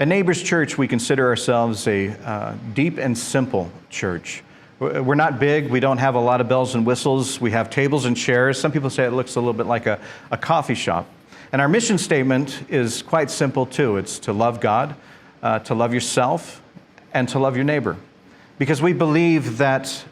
At Neighbors Church, we consider ourselves a deep and simple church. We're not big. We don't have a lot of bells and whistles. We have tables and chairs. Some people say it looks a little bit like a coffee shop. And our mission statement is quite simple, too. It's to love God, to love yourself, and to love your neighbor. Because we believe that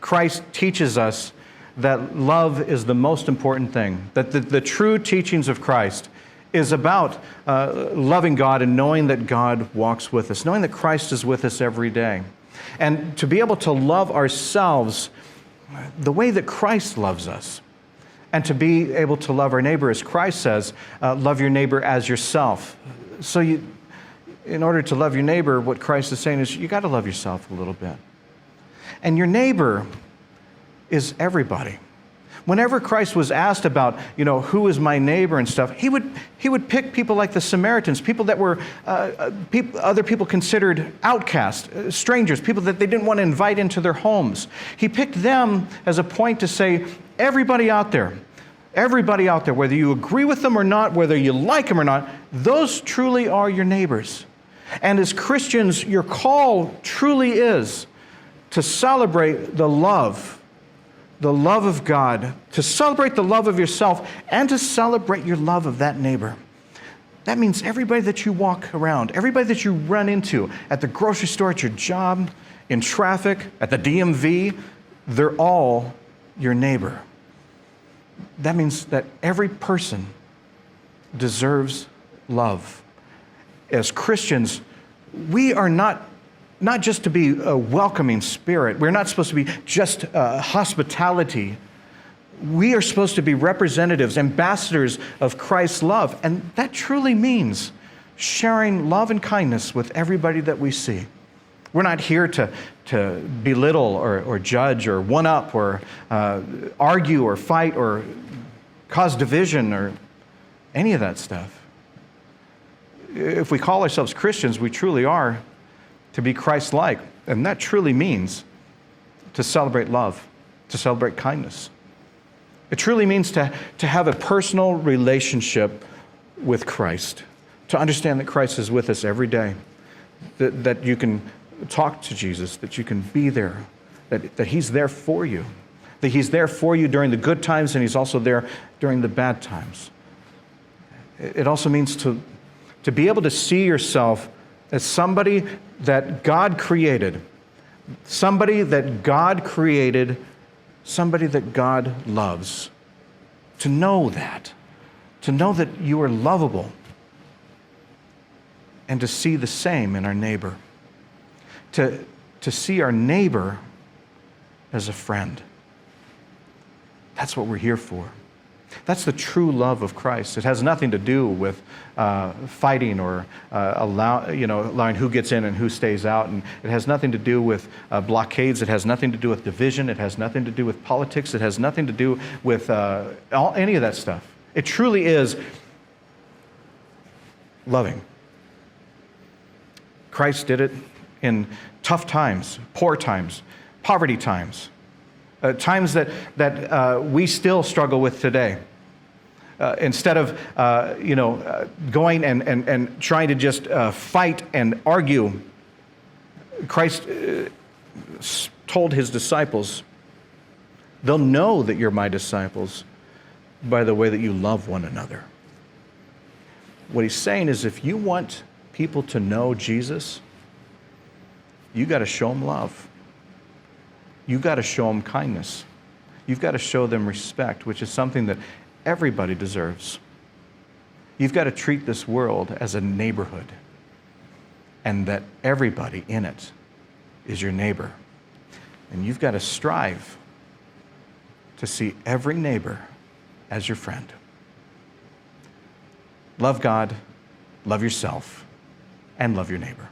Christ teaches us that love is the most important thing, that the true teachings of Christ is about loving God and knowing that God walks with us, knowing that Christ is with us every day. And to be able to love ourselves the way that Christ loves us, and to be able to love our neighbor, as Christ says, love your neighbor as yourself. So in order to love your neighbor, what Christ is saying is you got to love yourself a little bit. And your neighbor is everybody. Whenever Christ was asked about, who is my neighbor and stuff, he would pick people like the Samaritans, people that were other people considered outcasts, strangers, people that they didn't want to invite into their homes. He picked them as a point to say, everybody out there, whether you agree with them or not, whether you like them or not, those truly are your neighbors. And as Christians, your call truly is to celebrate the love of God, to celebrate the love of yourself, and to celebrate your love of that neighbor. That means everybody that you walk around, everybody that you run into at the grocery store, at your job, in traffic, at the DMV, they're all your neighbor. That means that every person deserves love. As Christians, we are not just to be a welcoming spirit. We're not supposed to be just hospitality. We are supposed to be representatives, ambassadors of Christ's love. And that truly means sharing love and kindness with everybody that we see. We're not here to belittle or judge or one-up or argue or fight or cause division or any of that stuff. If we call ourselves Christians, we truly are to be Christ-like. And that truly means to celebrate love, to celebrate kindness. It truly means to have a personal relationship with Christ, to understand that Christ is with us every day, that you can talk to Jesus, that you can be there, that He's there for you, that He's there for you during the good times and He's also there during the bad times. It also means to be able to see yourself as somebody that God created, somebody that God loves. To know that you are lovable, and to see the same in our neighbor. To see our neighbor as a friend. That's what we're here for. That's the true love of Christ. It has nothing to do with fighting or allowing who gets in and who stays out. And it has nothing to do with blockades. It has nothing to do with division. It has nothing to do with politics. It has nothing to do with any of that stuff. It truly is loving. Christ did it in tough times, poor times, poverty times. Times that we still struggle with today. Instead of going and trying to just fight and argue, Christ told His disciples, they'll know that you're my disciples by the way that you love one another. What He's saying is, if you want people to know Jesus, you got to show them love. You've got to show them kindness. You've got to show them respect, which is something that everybody deserves. You've got to treat this world as a neighborhood, and that everybody in it is your neighbor. And you've got to strive to see every neighbor as your friend. Love God, love yourself, and love your neighbor.